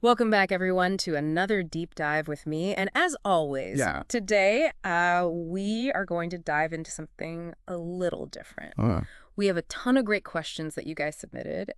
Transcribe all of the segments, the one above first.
Welcome back, everyone, to another deep dive with me. And as always, today we are going to dive into something a little different. We have a ton of great questions that you guys submitted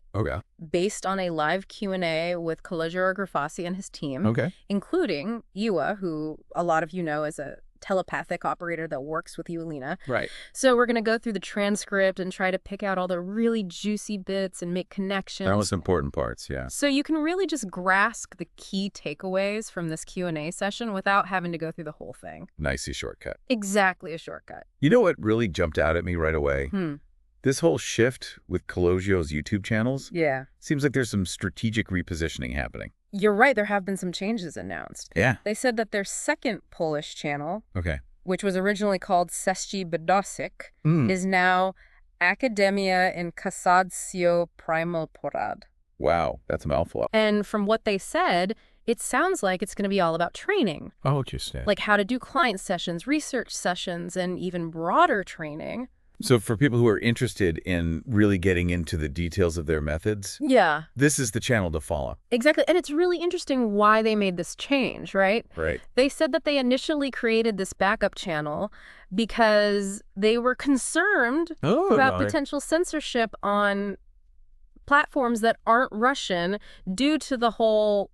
based on a live Q&A with Calogero Grifasi and his team, including Ewa, who a lot of you know is a telepathic operator that works with Ewelina. Right. So we're going to go through the transcript and try to pick out all the really juicy bits and make connections. The most important parts, yeah. So you can really just grasp the key takeaways from this Q&A session without having to go through the whole thing. Nicely shortcut. Exactly a shortcut. You know what really jumped out at me right away? This whole shift with Calogero's YouTube channels. Yeah. Seems like there's some strategic repositioning happening. You're right. There have been some changes announced. Yeah. They said that their second Polish channel, which was originally called Seszci Bedosik, is now Academia in Casadsio Primal Porad. Wow, that's a mouthful. And from what they said, it sounds like it's going to be all about training. Oh, interesting. Like how to do client sessions, research sessions, and even broader training. So for people who are interested in really getting into the details of their methods, this is the channel to follow. Exactly. And it's really interesting why they made this change, right? Right. They said that they initially created this backup channel because they were concerned about potential censorship on platforms that aren't Russian due to the whole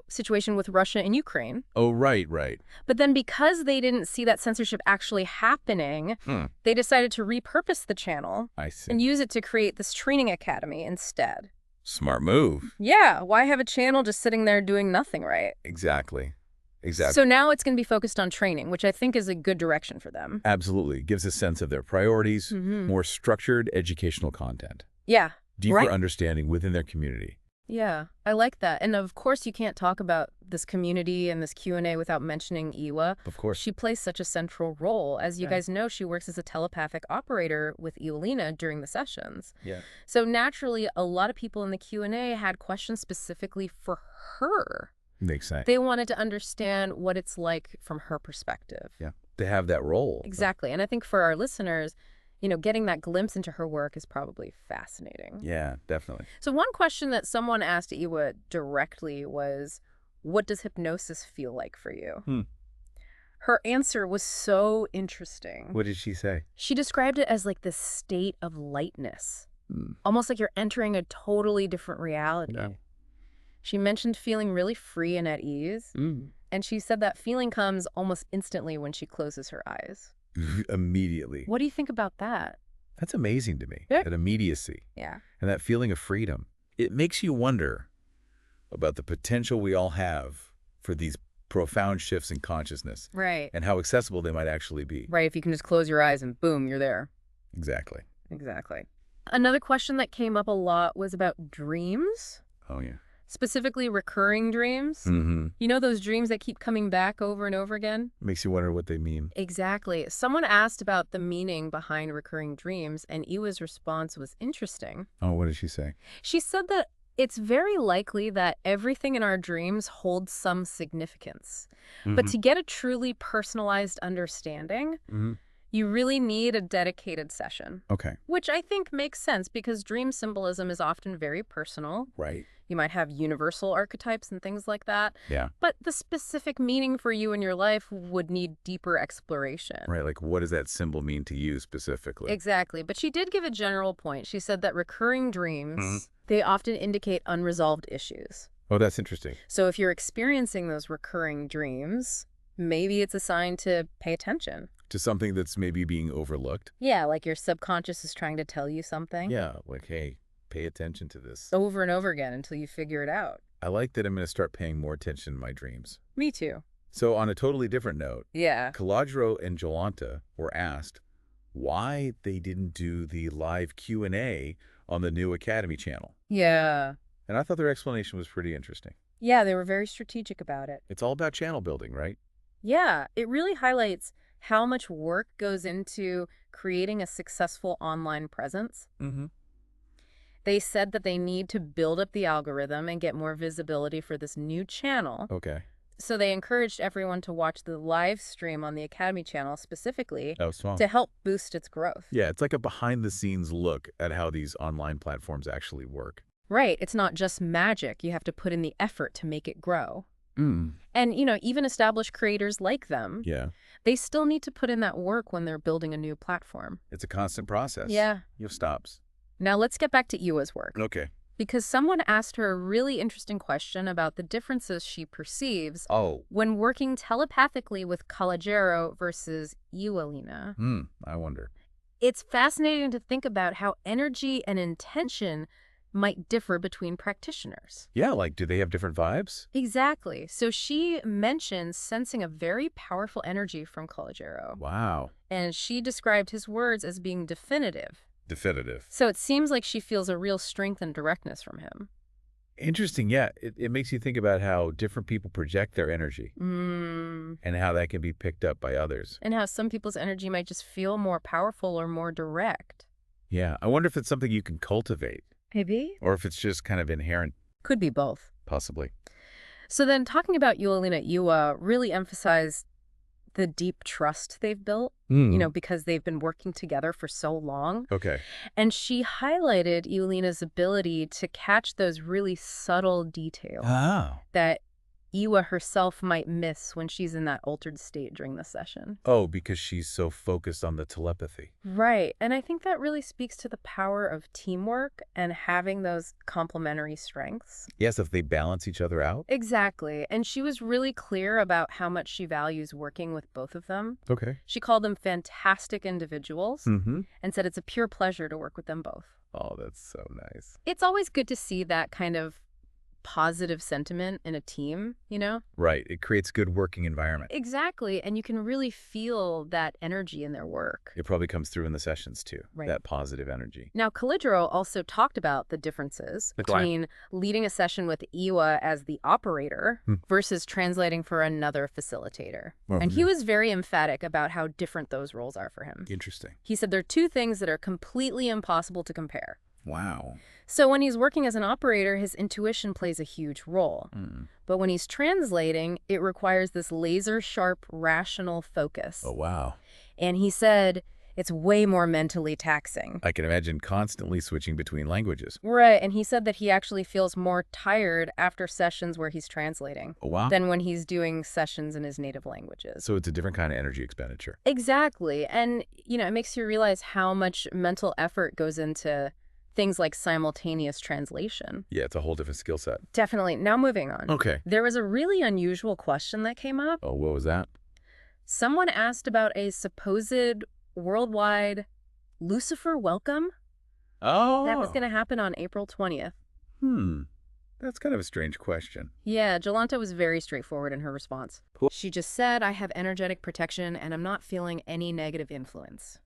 situation with Russia and Ukraine. Oh, right, right. But then because they didn't see that censorship actually happening, they decided to repurpose the channel and use it to create this training academy instead. Smart move. Yeah, why have a channel just sitting there doing nothing, right? Exactly. Exactly. So now it's going to be focused on training, which I think is a good direction for them. Absolutely. Gives a sense of their priorities, more structured educational content. Yeah. Deeper understanding within their community. Yeah, I like that. And of course, you can't talk about this community and this Q&A without mentioning Ewa. Of course. She plays such a central role. As you guys know, she works as a telepathic operator with Ewelina during the sessions. Yeah. So naturally, a lot of people in the Q&A had questions specifically for her. Makes sense. They wanted to understand what it's like from her perspective. Yeah, they have that role. Exactly. And I think for our listeners, getting that glimpse into her work is probably fascinating. Yeah, definitely. So one question that someone asked Ewa directly was, what does hypnosis feel like for you? Her answer was so interesting. What did she say? She described it as like this state of lightness, almost like you're entering a totally different reality. Yeah. She mentioned feeling really free and at ease, and she said that feeling comes almost instantly when she closes her eyes. Immediately. What do you think about that? That's amazing to me, that immediacy. Yeah. And that feeling of freedom. It makes you wonder about the potential we all have for these profound shifts in consciousness. Right. And how accessible they might actually be. Right, if you can just close your eyes and boom, you're there. Exactly. Exactly. Another question that came up a lot was about dreams. Oh, yeah. Specifically recurring dreams. You know those dreams that keep coming back over and over again? Makes you wonder what they mean. Exactly. Someone asked about the meaning behind recurring dreams, and Ewa's response was interesting. Oh, what did she say? She said that it's very likely that everything in our dreams holds some significance. But to get a truly personalized understanding, you really need a dedicated session. Okay. Which I think makes sense because dream symbolism is often very personal. Right. You might have universal archetypes and things like that. Yeah. But the specific meaning for you in your life would need deeper exploration. Right. Like, what does that symbol mean to you specifically? Exactly. But she did give a general point. She said that recurring dreams, they often indicate unresolved issues. Oh, that's interesting. So if you're experiencing those recurring dreams, maybe it's a sign to pay attention. To something that's maybe being overlooked? Yeah, like your subconscious is trying to tell you something. Yeah, like, hey, pay attention to this. Over and over again until you figure it out. I like that I'm going to start paying more attention in my dreams. Me too. So on a totally different note, Calogero and Jolanta were asked why they didn't do the live Q&A on the new Academy channel. Yeah. And I thought their explanation was pretty interesting. Yeah, they were very strategic about it. It's all about channel building, right? Yeah, it really highlights how much work goes into creating a successful online presence. They said that they need to build up the algorithm and get more visibility for this new channel. Okay. So they encouraged everyone to watch the live stream on the Academy channel specifically small. to help boost its growth. Yeah, it's like a behind-the-scenes look at how these online platforms actually work. Right. It's not just magic. You have to put in the effort to make it grow. Mm. And, even established creators like them, they still need to put in that work when they're building a new platform. It's a constant process. Yeah. You have stops. Now let's get back to Ewa's work. Okay. Because someone asked her a really interesting question about the differences she perceives when working telepathically with Calogero versus Ewelina. I wonder. It's fascinating to think about how energy and intention might differ between practitioners. Yeah, like, do they have different vibes? Exactly. So she mentions sensing a very powerful energy from Calogero. Wow. And she described his words as being definitive. Definitive. So it seems like she feels a real strength and directness from him. Interesting. Yeah, it makes you think about how different people project their energy and how that can be picked up by others. And how some people's energy might just feel more powerful or more direct. Yeah, I wonder if it's something you can cultivate. Maybe. Or if it's just kind of inherent. Could be both. Possibly. So then talking about Ewelina, Ewa really emphasized the deep trust they've built, because they've been working together for so long. Okay. And she highlighted Ewelina's ability to catch those really subtle details that Ewa herself might miss when she's in that altered state during the session. Oh, because she's so focused on the telepathy. Right. And I think that really speaks to the power of teamwork and having those complementary strengths. Yes, if they balance each other out. Exactly. And she was really clear about how much she values working with both of them. Okay. She called them fantastic individuals and said it's a pure pleasure to work with them both. Oh, that's so nice. It's always good to see that kind of positive sentiment in a team, Right. It creates a good working environment. Exactly. And you can really feel that energy in their work. It probably comes through in the sessions too, right. That positive energy. Now, Calogero also talked about the differences between leading a session with Ewa as the operator versus translating for another facilitator. And he was very emphatic about how different those roles are for him. Interesting. He said there are two things that are completely impossible to compare. Wow. So when he's working as an operator, his intuition plays a huge role. But when he's translating, it requires this laser-sharp, rational focus. Oh, wow. And he said it's way more mentally taxing. I can imagine constantly switching between languages. Right, and he said that he actually feels more tired after sessions where he's translating than when he's doing sessions in his native languages. So it's a different kind of energy expenditure. Exactly. And, it makes you realize how much mental effort goes into things like simultaneous translation. Yeah, it's a whole different skill set. Definitely. Now moving on. Okay. There was a really unusual question that came up. Oh, what was that? Someone asked about a supposed worldwide Lucifer welcome. Oh. That was going to happen on April 20th. That's kind of a strange question. Yeah, Jolanta was very straightforward in her response. She just said, I have energetic protection and I'm not feeling any negative influence.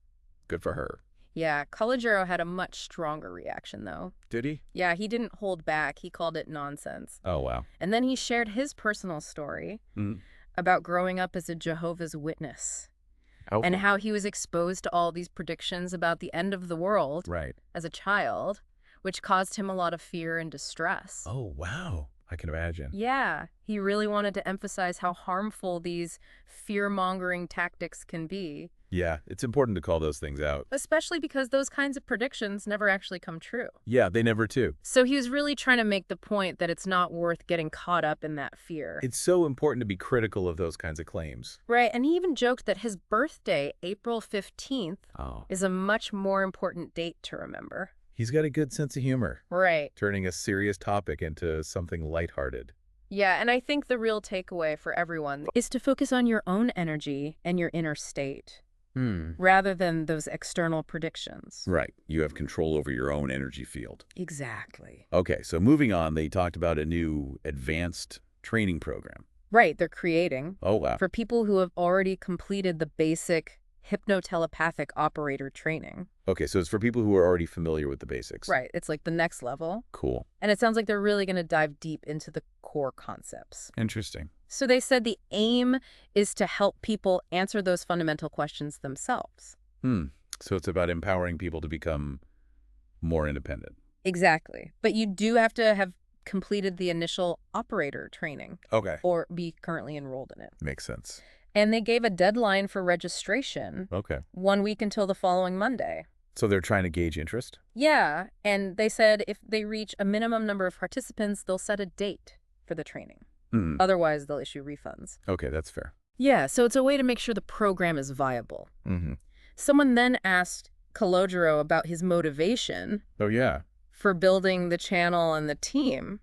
Good for her. Yeah, Calogero had a much stronger reaction, though. Did he? Yeah, he didn't hold back. He called it nonsense. Oh, wow. And then he shared his personal story about growing up as a Jehovah's Witness and how he was exposed to all these predictions about the end of the world as a child, which caused him a lot of fear and distress. Oh, wow. I can imagine. Yeah, he really wanted to emphasize how harmful these fear-mongering tactics can be. Yeah, it's important to call those things out. Especially because those kinds of predictions never actually come true. Yeah, they never do. So he was really trying to make the point that it's not worth getting caught up in that fear. It's so important to be critical of those kinds of claims. Right, and he even joked that his birthday, April 15th, is a much more important date to remember. He's got a good sense of humor. Right. Turning a serious topic into something lighthearted. Yeah, and I think the real takeaway for everyone is to focus on your own energy and your inner state. Rather than those external predictions. Right. You have control over your own energy field. Exactly. Okay, so moving on, they talked about a new advanced training program. Right, they're creating. Oh, wow. For people who have already completed the basic hipno-telepathic operator training. Okay, so it's for people who are already familiar with the basics. Right, it's like the next level. Cool. And it sounds like they're really going to dive deep into the core concepts. Interesting. So they said the aim is to help people answer those fundamental questions themselves. So it's about empowering people to become more independent. Exactly. But you do have to have completed the initial operator training. Okay. Or be currently enrolled in it. Makes sense. And they gave a deadline for registration. Okay. 1 week until the following Monday. So they're trying to gauge interest? Yeah, and they said if they reach a minimum number of participants, they'll set a date for the training. Otherwise, they'll issue refunds. Okay, that's fair. Yeah, so it's a way to make sure the program is viable. Mm-hmm. Someone then asked Calogero about his motivation for building the channel and the team.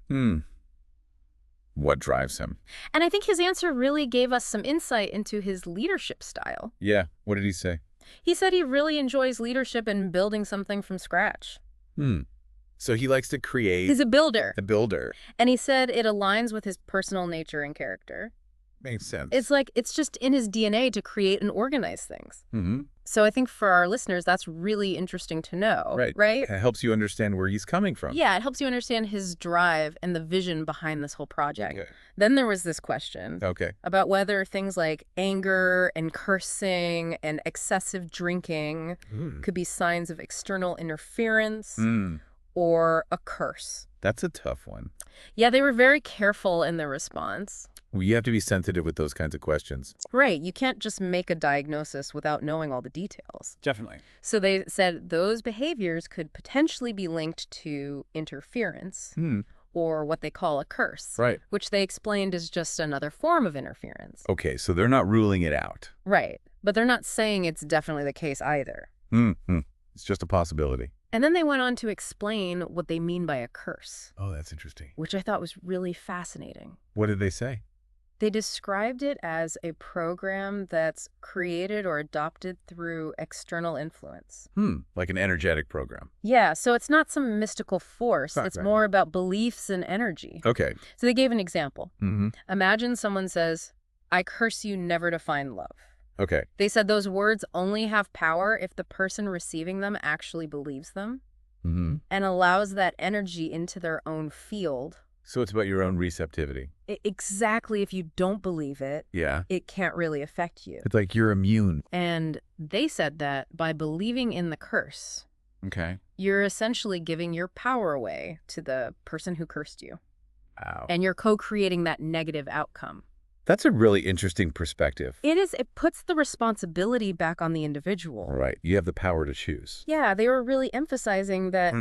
What drives him? And I think his answer really gave us some insight into his leadership style. Yeah, what did he say? He said he really enjoys leadership and building something from scratch. So he likes to create... He's a builder. A builder. And he said it aligns with his personal nature and character. Makes sense. It's like it's just in his DNA to create and organize things. Mm-hmm. So I think for our listeners, that's really interesting to know. Right? It helps you understand where he's coming from. Yeah, it helps you understand his drive and the vision behind this whole project. Okay. Then there was this question about whether things like anger and cursing and excessive drinking could be signs of external interference or a curse. That's a tough one. Yeah, they were very careful in their response. Well, you have to be sensitive with those kinds of questions. Right. You can't just make a diagnosis without knowing all the details. Definitely. So they said those behaviors could potentially be linked to interference or what they call a curse, which they explained is just another form of interference. Okay, so they're not ruling it out. Right. But they're not saying it's definitely the case either. It's just a possibility. And then they went on to explain what they mean by a curse. Oh, that's interesting. Which I thought was really fascinating. What did they say? They described it as a program that's created or adopted through external influence. Like an energetic program. Yeah, so it's not some mystical force. It's more about beliefs and energy. Okay. So they gave an example. Imagine someone says, "I curse you never to find love." Okay. They said those words only have power if the person receiving them actually believes them and allows that energy into their own field. So it's about your own receptivity. Exactly. If you don't believe it, it can't really affect you. It's like you're immune. And they said that by believing in the curse, you're essentially giving your power away to the person who cursed you. Wow. And you're co-creating that negative outcome. That's a really interesting perspective. It is. It puts the responsibility back on the individual. Right. You have the power to choose. Yeah, they were really emphasizing that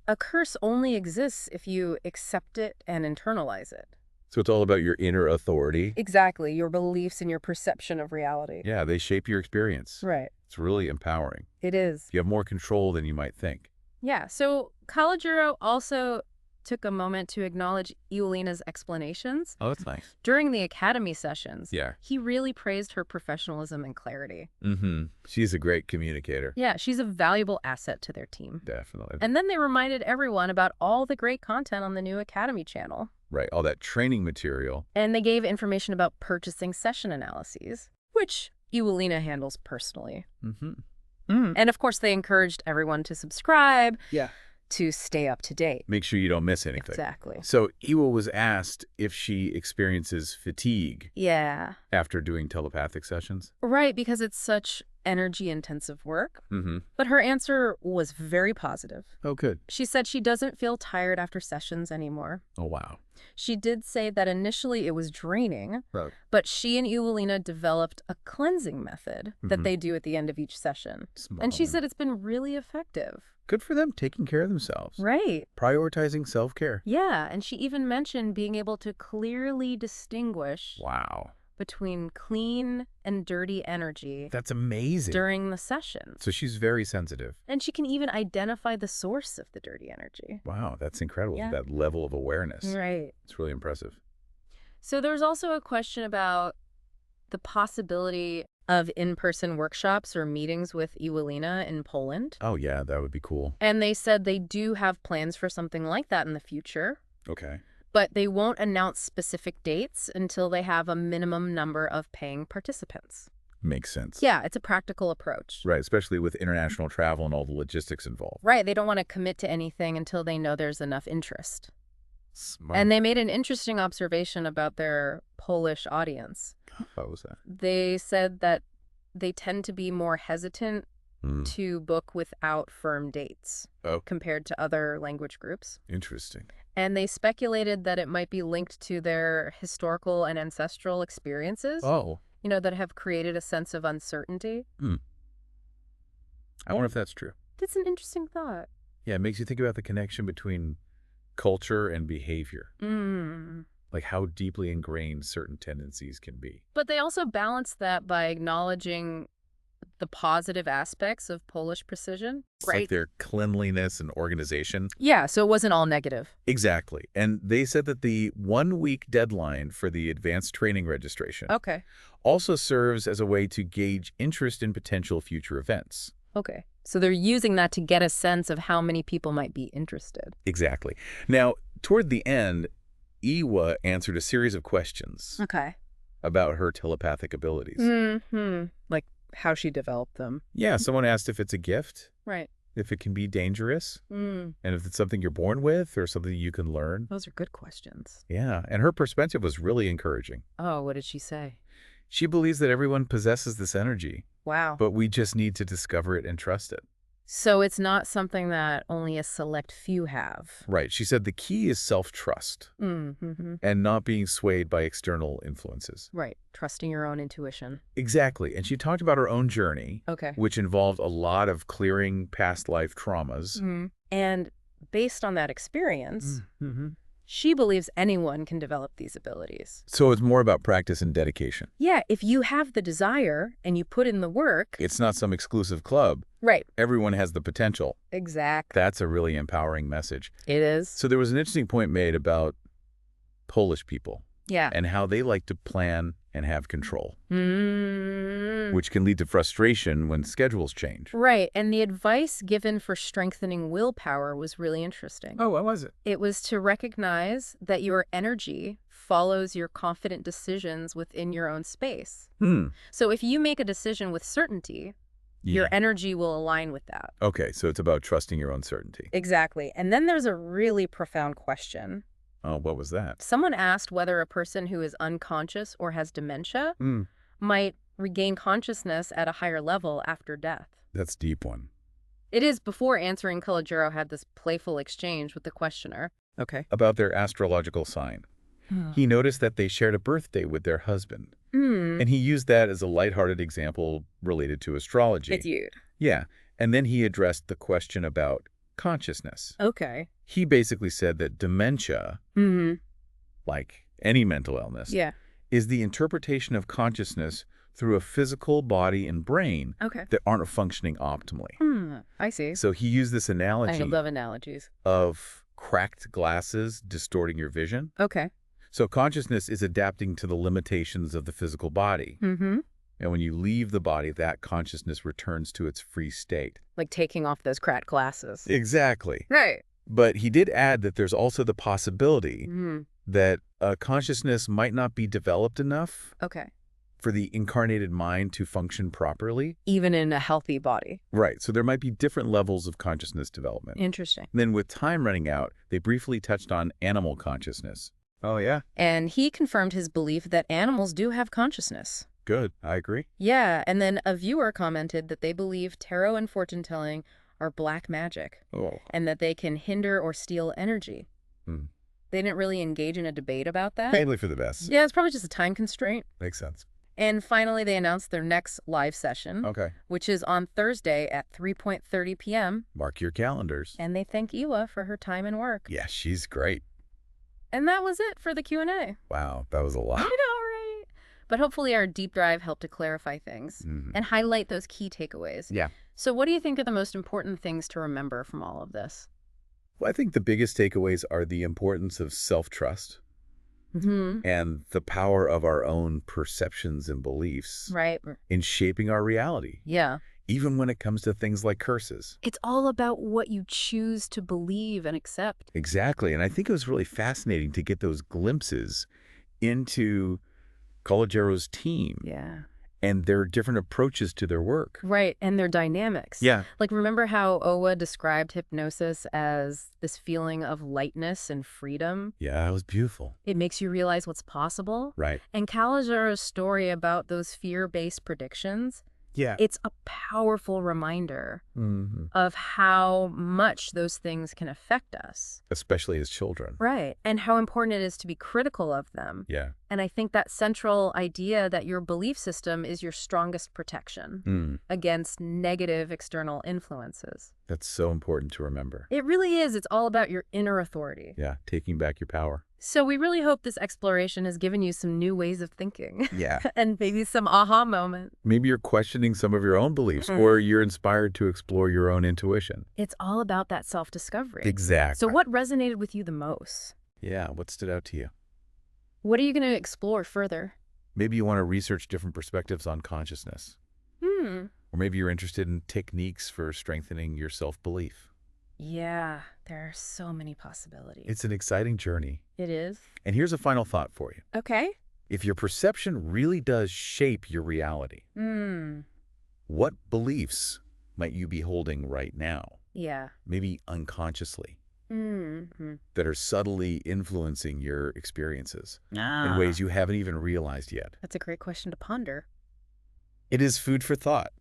a curse only exists if you accept it and internalize it. So it's all about your inner authority? Exactly. Your beliefs and your perception of reality. Yeah, they shape your experience. Right. It's really empowering. It is. You have more control than you might think. Yeah. So Calogero also took a moment to acknowledge Ewelina's explanations. Oh, that's nice. During the Academy sessions, yeah, he really praised her professionalism and clarity. Mm-hmm. She's a great communicator. Yeah, she's a valuable asset to their team. Definitely. And then they reminded everyone about all the great content on the new Academy channel. Right, all that training material. And they gave information about purchasing session analyses, which Ewelina handles personally. Mm-hmm. Mm. And of course, they encouraged everyone to subscribe. Yeah. To stay up to date. Make sure you don't miss anything. Exactly. So Ewell was asked if she experiences fatigue. Yeah. After doing telepathic sessions. Right, because it's such energy-intensive work. Mm-hmm. But her answer was very positive. Oh, good. She said she doesn't feel tired after sessions anymore. Oh, wow. She did say that initially it was draining, right, but she and Ewelina developed a cleansing method that they do at the end of each session. Small. And she said it's been really effective. Good for them, taking care of themselves. Right. Prioritizing self-care. Yeah, and she even mentioned being able to clearly distinguish between clean and dirty energy. That's amazing. During the session. So she's very sensitive. And she can even identify the source of the dirty energy. Wow, that's incredible, that level of awareness. Right. It's really impressive. So there's also a question about the possibility of in-person workshops or meetings with Ewelina in Poland. Oh, yeah, that would be cool. And they said they do have plans for something like that in the future. Okay. But they won't announce specific dates until they have a minimum number of paying participants. Makes sense. Yeah, it's a practical approach. Right, especially with international travel and all the logistics involved. Right, they don't want to commit to anything until they know there's enough interest. Smart. And they made an interesting observation about their Polish audience. What was that? They said that they tend to be more hesitant to book without firm dates compared to other language groups. Interesting. And they speculated that it might be linked to their historical and ancestral experiences. Oh. You know, that have created a sense of uncertainty. I wonder if that's true. That's an interesting thought. Yeah, it makes you think about the connection between culture and behavior. Like how deeply ingrained certain tendencies can be. But they also balance that by acknowledging the positive aspects of Polish precision. It's like their cleanliness and organization. Yeah, so it wasn't all negative. Exactly. And they said that the 1-week deadline for the advanced training registration also serves as a way to gauge interest in potential future events. Okay. So they're using that to get a sense of how many people might be interested. Exactly. Now, toward the end, Ewa answered a series of questions about her telepathic abilities. Like how she developed them. Yeah, someone asked if it's a gift. Right. If it can be dangerous. And if it's something you're born with or something you can learn. Those are good questions. Yeah, and her perspective was really encouraging. Oh, what did she say? She believes that everyone possesses this energy. Wow. But we just need to discover it and trust it. So it's not something that only a select few have. Right. She said the key is self-trust and not being swayed by external influences. Right. Trusting your own intuition. Exactly. And she talked about her own journey, which involved a lot of clearing past life traumas. And based on that experience, she believes anyone can develop these abilities. So it's more about practice and dedication. Yeah, if you have the desire and you put in the work. It's not some exclusive club. Right. Everyone has the potential. Exactly. That's a really empowering message. It is. So there was an interesting point made about Polish people. Yeah. And how they like to plan and have control. Which can lead to frustration when schedules change. Right. And the advice given for strengthening willpower was really interesting. Oh, what was it? It was to recognize that your energy follows your confident decisions within your own space. So if you make a decision with certainty, your energy will align with that. Okay, so it's about trusting your own certainty. Exactly. And then there's a really profound question. Oh, what was that? Someone asked whether a person who is unconscious or has dementia might regain consciousness at a higher level after death. That's a deep one. It is. Before answering, Calogero had this playful exchange with the questioner. About their astrological sign. He noticed that they shared a birthday with their husband. And he used that as a lighthearted example related to astrology. It's you. Yeah. And then he addressed the question about consciousness. He basically said that dementia, like any mental illness, is the interpretation of consciousness through a physical body and brain that aren't functioning optimally. I see. So he used this analogy. I love analogies. Of cracked glasses distorting your vision. So consciousness is adapting to the limitations of the physical body. And when you leave the body, that consciousness returns to its free state. Like taking off those cracked glasses. Exactly. Right. But he did add that there's also the possibility that consciousness might not be developed enough for the incarnated mind to function properly. Even in a healthy body. Right. So there might be different levels of consciousness development. Interesting. And then with time running out, they briefly touched on animal consciousness. Oh, yeah? And he confirmed his belief that animals do have consciousness. Good. I agree. Yeah. And then a viewer commented that they believe tarot and fortune-telling are black magic. And that they can hinder or steal energy. They didn't really engage in a debate about that. Mainly for the best. Yeah, it's probably just a time constraint. Makes sense. And finally, they announced their next live session. Which is on Thursday at 3:30 p.m. Mark your calendars. And they thank Ewa for her time and work. Yeah, she's great. And that was it for the Q&A. Wow, that was a lot. I know, right? But hopefully our deep dive helped to clarify things and highlight those key takeaways. Yeah. So what do you think are the most important things to remember from all of this? Well, I think the biggest takeaways are the importance of self-trust and the power of our own perceptions and beliefs in shaping our reality. Yeah. Even when it comes to things like curses. It's all about what you choose to believe and accept. Exactly. And I think it was really fascinating to get those glimpses into Calogero's team. Yeah. And their different approaches to their work. Right. And their dynamics. Yeah. Like, remember how Owa described hypnosis as this feeling of lightness and freedom? Yeah, it was beautiful. It makes you realize what's possible. Right. And Calogero's story about those fear-based predictions, It's a powerful reminder of how much those things can affect us. Especially as children. Right. And how important it is to be critical of them. Yeah. And I think that central idea that your belief system is your strongest protection against negative external influences. That's so important to remember. It really is. It's all about your inner authority. Yeah, taking back your power. So we really hope this exploration has given you some new ways of thinking. Yeah. And maybe some aha moment. Maybe you're questioning some of your own beliefs or you're inspired to explore your own intuition. It's all about that self-discovery. Exactly. So what resonated with you the most? Yeah, what stood out to you? What are you going to explore further? Maybe you want to research different perspectives on consciousness. Or maybe you're interested in techniques for strengthening your self-belief. Yeah, there are so many possibilities. It's an exciting journey. It is. And here's a final thought for you. Okay. If your perception really does shape your reality, what beliefs might you be holding right now? Yeah. Maybe unconsciously. That are subtly influencing your experiences in ways you haven't even realized yet. That's a great question to ponder. It is food for thought.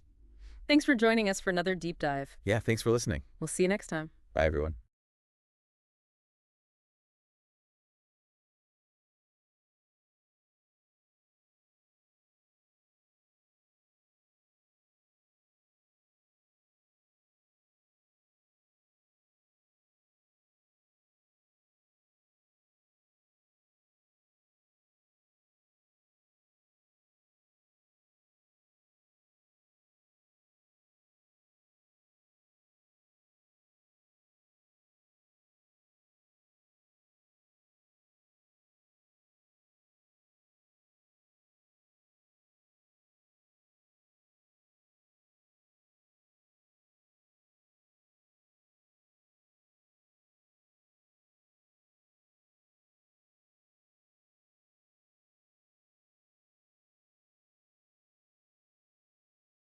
Thanks for joining us for another deep dive. Yeah, thanks for listening. We'll see you next time. Bye, everyone.